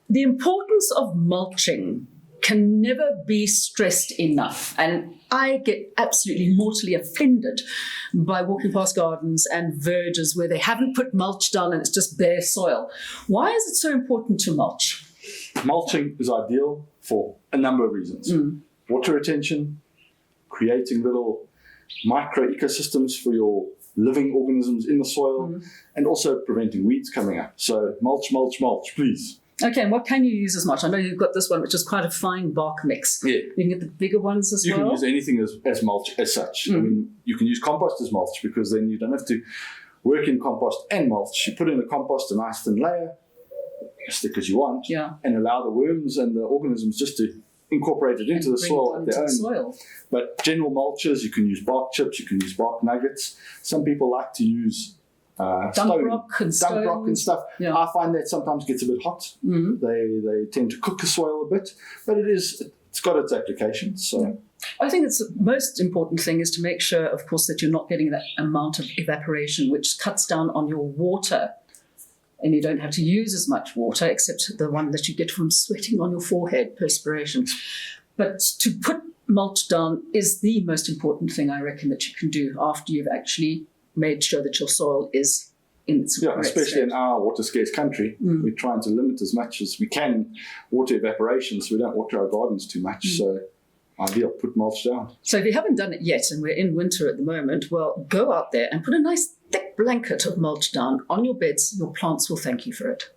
The importance of mulching can never be stressed enough. And I get absolutely mortally offended by walking past gardens and verges where they haven't put mulch down and it's just bare soil. Why is it so important to mulch? Mulching is ideal for a number of reasons. Water retention, creating little micro ecosystems for your living organisms in the soil, and also preventing weeds coming up. So mulch, mulch, mulch, please. Okay, and what can you use as mulch? I know you've got this one, which is quite a fine bark mix. Yeah. You can get the bigger ones as well. You can use anything as mulch as such. I mean, you can use compost as mulch because then you don't have to work in compost and mulch. You put in the compost a nice thin layer, as thick as you want, and allow the worms and the organisms just to incorporate it into the soil at their own. But general mulches, you can use bark chips, you can use bark nuggets. Some people like to use dump rock and stuff. I find that sometimes gets a bit hot. They tend to cook the soil a bit, but it's got its applications. So I think it's the most important thing is to make sure, of course, that you're not getting that amount of evaporation, which cuts down on your water. And you don't have to use as much water, except the one that you get from sweating on your forehead, perspiration. But to put mulch down is the most important thing, I reckon, that you can do after you've actually made sure that your soil is in its correct especially state. In our water scarce country, we're trying to limit as much as we can water evaporation so we don't water our gardens too much. So ideal, put mulch down. So if you haven't done it yet, and we're in winter at the moment, well, go out there and put a nice thick blanket of mulch down on your beds. Your plants will thank you for it.